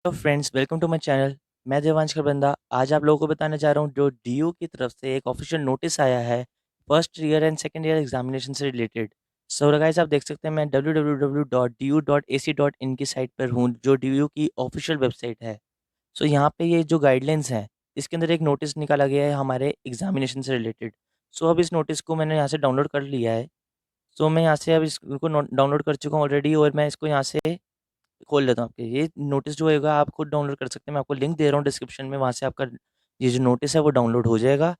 Hello friends, welcome to my channel. मैं देवांश खरबंदा। आज आप लोगों को बताने जा रहा हूँ जो डीयू की तरफ से एक ऑफिशियल नोटिस आया है first year and second year examination से रिलेटेड। सो गाइस, आप देख सकते हैं मैं www.du.ac.in की साइट पर हूँ जो डीयू की ऑफिशियल वेबसाइट है। सो यहाँ पे ये जो गाइडलाइंस हैं, इसके अंदर एक नोटिस निकाला गया है हमारे एग्जामिनेशन से रिलेटेड। सो अब इस नोटिस को मैंने यहाँ से डाउनलोड कर लिया है। सो मैं यहाँ से अब इसको डाउनलोड कर चुका हूँ ऑलरेडी, और मैं इसको यहाँ से खोल लेता हूँ आपके। ये नोटिस जो होगा आप खुद डाउनलोड कर सकते हैं। मैं आपको लिंक दे रहा हूँ डिस्क्रिप्शन में, वहाँ से आपका ये जो नोटिस है वो डाउनलोड हो जाएगा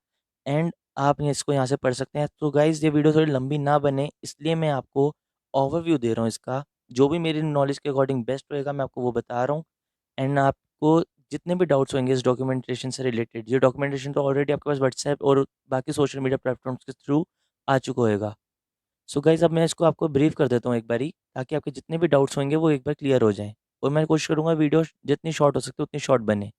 एंड आप इसको यहाँ से पढ़ सकते हैं। तो गाइज़, ये वीडियो थोड़ी लंबी ना बने इसलिए मैं आपको ओवरव्यू दे रहा हूँ इसका। जो भी मेरी नॉलेज के अकॉर्डिंग बेस्ट होएगा मैं आपको वो बता रहा हूँ। एंड आपको जितने भी डाउट्स होंगे इस डॉक्यूमेंटेशन से रिलेटेड, ये डॉक्यूमेंटेशन तो ऑलरेडी आपके पास व्हाट्सएप और बाकी सोशल मीडिया प्लेटफॉर्म्स के थ्रू आ चुका होएगा। सो गाइज़, अब मैं इसको आपको ब्रीफ कर देता हूँ एक बारी, ताकि आपके जितने भी डाउट्स होंगे वो एक बार क्लियर हो जाएँ। और मैं कोशिश करूँगा वीडियो जितनी शॉर्ट हो सकती है उतनी शॉर्ट बने।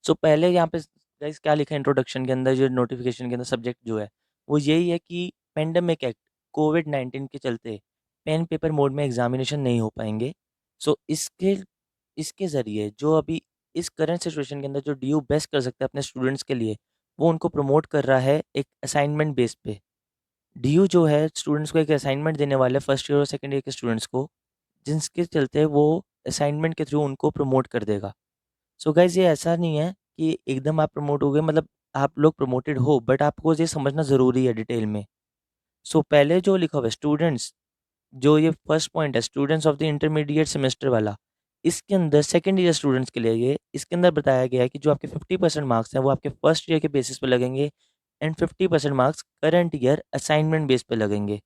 सो पहले यहाँ पे गाइज़ क्या लिखा है इंट्रोडक्शन के अंदर, जो नोटिफ़िकेशन के अंदर सब्जेक्ट जो है, वो यही है कि पैंडेमिक एक्ट कोविड-19 के चलते पेन पेपर मोड में एग्ज़ामिनेशन नहीं हो पाएँगे। सो इसके इसके ज़रिए जो अभी इस करंट सिचुएशन के अंदर जो डीयू बेस्ट कर सकता है अपने स्टूडेंट्स के लिए, वो उनको प्रमोट कर रहा है एक असाइनमेंट बेस पे। डीयू जो है स्टूडेंट्स को एक असाइनमेंट देने वाला है फर्स्ट ईयर और सेकंड ईयर के स्टूडेंट्स को, जिसके चलते वो असाइनमेंट के थ्रू उनको प्रमोट कर देगा। सो गाइज़, ये ऐसा नहीं है कि एकदम आप प्रमोट हो गए, मतलब आप लोग प्रमोटेड हो, बट आपको ये समझना ज़रूरी है डिटेल में। सो पहले जो लिखा हुआ है स्टूडेंट्स, जो ये फर्स्ट पॉइंट है students of the intermediate semester वाला, इसके अंदर सेकंड ईयर स्टूडेंट्स के लिए ये इसके अंदर बताया गया है कि जो आपके 50% मार्क्स हैं वो आपके फर्स्ट ईयर के बेसिस पे लगेंगे and 50% marks current year assignment base पे लगेंगे।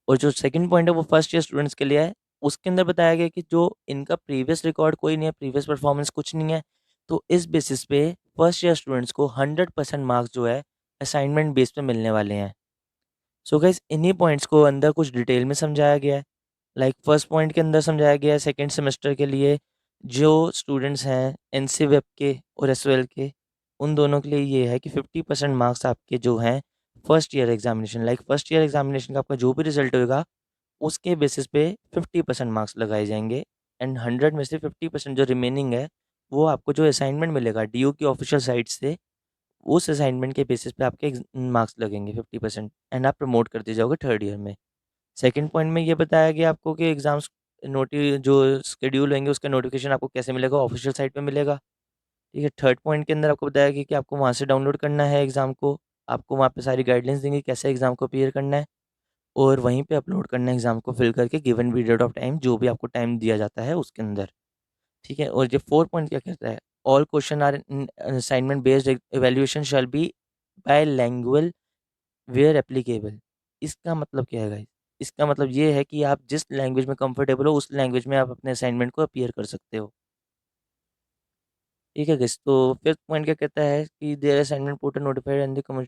और जो सेकंड पॉइंट है वो फर्स्ट ईयर स्टूडेंट्स के लिए है। उसके अंदर बताया गया कि जो इनका प्रीवियस रिकॉर्ड कोई नहीं है, प्रीवियस परफॉर्मेंस कुछ नहीं है, तो इस बेसिस पे फर्स्ट ईयर स्टूडेंट्स को 100% मार्क्स जो है असाइनमेंट बेस पे मिलने वाले हैं। सो गाइस, इन्हीं पॉइंट्स को अंदर कुछ डिटेल में समझाया गया है। लाइक फर्स्ट पॉइंट के अंदर समझाया गया है सेकंड सेमेस्टर के लिए जो स्टूडेंट्स हैं एनसी वेब के और एसओएल के, उन दोनों के लिए ये है कि 50% मार्क्स आपके जो हैं first year examination, like first year examination का आपका जो भी रिजल्ट होगा उसके बेसिस पे 50% मार्क्स लगाए जाएँगे एंड 100 में से 50% जो रिमेनिंग है, वो आपको जो असाइनमेंट मिलेगा डीयू की ऑफ़िशियल साइट से, उस असाइनमेंट के बेसिस पे आपके मार्क्स लगेंगे 50% एंड आप प्रमोट कर दिए जाओगे थर्ड ईयर में। सेकंड पॉइंट में ये बताया गया आपको कि एग्ज़ाम्स नोटि जो शेड्यूल होंगे उसका नोटिफ़िकेशन आपको कैसे मिलेगा? ऑफ़िशियल साइट पे मिलेगा। ठीक है, थर्ड पॉइंट के अंदर आपको बताया गया कि आपको वहाँ से डाउनलोड करना है एग्ज़ाम को, आपको वहाँ पे सारी गाइडलाइंस देंगे कैसे एग्ज़ाम को अपीयर करना है। और वहीं पे अपलोड करना है एग्ज़ाम को फिल करके गिवन पीरियड ऑफ टाइम, जो भी आपको टाइम दिया जाता है उसके अंदर, ठीक है? और ये 4 पॉइंट क्या कहता है? All question are in assignment based evaluation shall be bilingual where applicable. इसका मतलब क्या है गाइस? इसका मतलब ये है कि आप जिस लैंग्वेज में कंफर्टेबल हो उस लैंग्वेज में आप अपने असाइनमेंट को अपीयर कर सकते हो। ठीक है गाइस? तो फिफ्थ पॉइंट क्या कहता है कि there assignment portal notified and the come.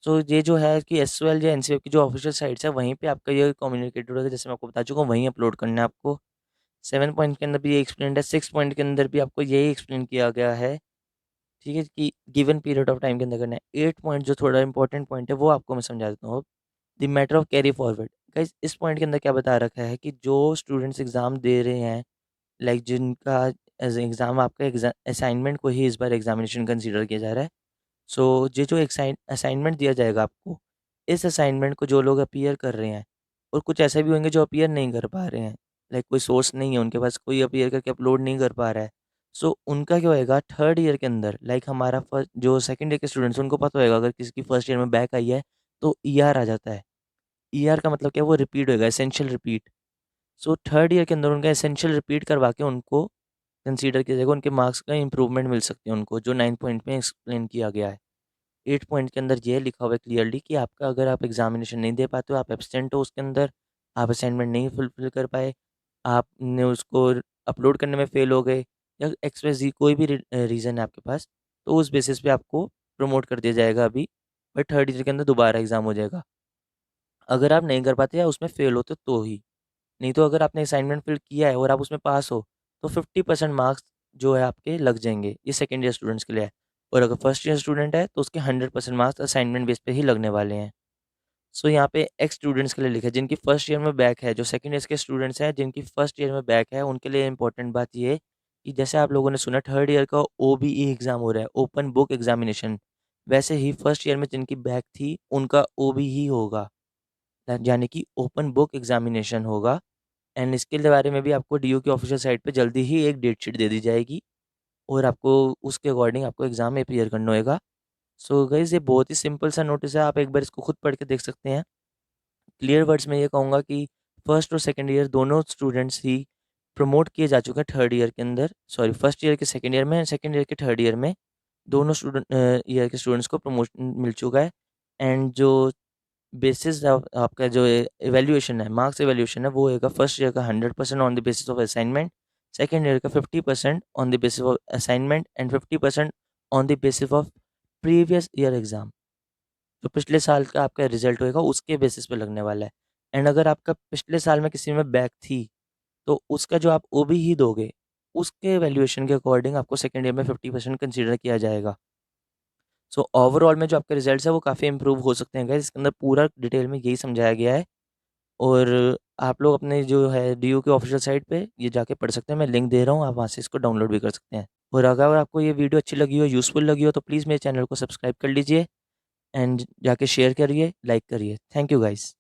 So ये जो है कि एसओएल या एनसीएफ की जो ऑफिशियल साइट्स है वहीं पे आपका ये कम्युनिकेटेड होगा, जैसे मैं आपको बता चुका हूँ, वहीं अपलोड करना है आपको। 7 पॉइंट के अंदर भी ये एक्सप्लेन्ड है, 6 पॉइंट के अंदर भी आपको यही एक्सप्लेन किया गया है, ठीक है? कि गिवन पीरियड ऑफ टाइम के अंदर करना है। 8 पॉइंट जो थोड़ा इंपॉर्टेंट पॉइंट है वो आपको मैं समझा देता हूँ अब। The matter of carry forward. Guys, इस पॉइंट के अंदर क्या बता रखा है कि जो स्टूडेंट्स एग्ज़ाम दे रहे हैं, लाइक जिनका एज़ एग्ज़ाम आपका असाइनमेंट को ही इस बार एग्ज़ामिनेशन कंसीडर किया जा रहा है। सो ये जो एक असाइनमेंट दिया जाएगा आपको, इस असाइनमेंट को जो लोग अपीयर कर रहे हैं और कुछ ऐसे भी होंगे जो अपीयर नहीं कर पा रहे हैं, लाइक कोई सोर्स नहीं है उनके पास, कोई अपीयर करके अपलोड नहीं कर पा रहा है। सो उनका क्या होएगा थर्ड ईयर के अंदर, लाइक हमारा फर्स्ट जो सेकंड ईयर के स्टूडेंट्स हैं उनको पता होएगा अगर किसी की फर्स्ट ईयर में बैक आई है तो ईआर आ जाता है। ईआर का मतलब क्या है? वो रिपीट होएगा, essential repeat. So third year के अंदर उनका एसेंशियल रिपीट करवा के उनको कंसीडर किया जाएगा, उनके मार्क्स का इंप्रूवमेंट मिल सकते हैं उनको, जो 9 पॉइंट में एक्सप्लेन किया गया है। 8 पॉइंट के अंदर ये लिखा हुआ है क्लियरली कि आपका अगर आप एग्जामिनेशन नहीं दे पाते हो, आप एब्सेंट हो उसके अंदर, आप असाइनमेंट नहीं फुलफिल कर पाए, आपने उसको अपलोड करने में फेल हो गए या एक्स वाई ज़ेड कोई भी रीज़न है आपके पास, तो उस बेसिस पे आपको प्रमोट कर दिया जाएगा अभी, बट थर्ड ईयर के अंदर दोबारा एग्ज़ाम हो जाएगा। अगर आप नहीं कर पाते या उसमें फेल होते तो ही, नहीं तो अगर आपने असाइनमेंट फिल किया है और आप उसमें पास हो, तो 50% मार्क्स जो है आपके लग जाएँगे। ये सेकंड ईयर स्टूडेंट्स के लिए है, और अगर फर्स्ट ईयर स्टूडेंट है तो उसके 100% मार्क्स असाइनमेंट बेस पे ही लगने वाले हैं। सो यहाँ पे एक्स स्टूडेंट्स के लिए लिखा है जिनकी फर्स्ट ईयर में बैक है, जो सेकंड ईयर के स्टूडेंट्स हैं जिनकी फर्स्ट ईयर में बैक है, उनके लिए इंपॉर्टेंट बात ये है कि जैसे आप लोगों ने सुना थर्ड ईयर का ओबीई एग्ज़ाम हो रहा है, ओपन बुक एग्जामिनेशन, वैसे ही फर्स्ट ईयर में जिनकी बैक थी उनका ओबीई होगा, यानी कि ओपन बुक एग्जामिनेशन होगा। एंड इसके बारे में भी आपको डीयू की ऑफिशियल साइट पे जल्दी ही एक डेट शीट दे दी जाएगी और आपको उसके अकॉर्डिंग आपको एग्ज़ाम में अपीयर करना होगा। सो गाइज़ ये बहुत ही सिंपल सा नोटिस है, आप एक बार इसको खुद पढ़ के देख सकते हैं। क्लियर वर्ड्स में ये कहूँगा कि फर्स्ट और सेकंड ईयर दोनों स्टूडेंट्स ही प्रमोट किए जा चुके हैं थर्ड ईयर के अंदर, सॉरी फर्स्ट ईयर के सेकंड ईयर में, सेकंड ईयर के थर्ड ईयर में दोनों ईयर के स्टूडेंट्स को प्रमोशन मिल चुका है। एंड जो बेसिस आपका जो एवेल्यूएशन है, मार्क्स एवेल्यूएशन है, वो होगा फर्स्ट ईयर का 100% on the basis of assignment, second year का 50% on the basis of assignment and 50% on the basis of previous year exam. जो पिछले साल का आपका रिजल्ट होएगा उसके बेसिस पे लगने वाला है। एंड अगर आपका पिछले साल में किसी में बैक थी, तो उसका जो आप ओबीई दोगे, उसके वैल्यूएशन के अकॉर्डिंग आपको सेकंड ईयर में 50% कंसीडर किया जाएगा। सो ओवरऑल में जो आपके रिजल्ट्स है वो काफ़ी इंप्रूव हो सकते हैं गाइस, इसके अंदर पूरा डिटेल में यही समझाया गया है। और आप लोग अपने जो है डीयू के ऑफिशियल साइट पे ये जाके पढ़ सकते हैं, मैं लिंक दे रहा हूँ, आप वहाँ से इसको डाउनलोड भी कर सकते हैं। और अगर आपको ये वीडियो अच्छी लगी हो, यूज़फुल लगी हो, तो प्लीज़ मेरे चैनल को सब्सक्राइब कर लीजिए एंड जाके शेयर करिए, लाइक करिए। Thank you guys.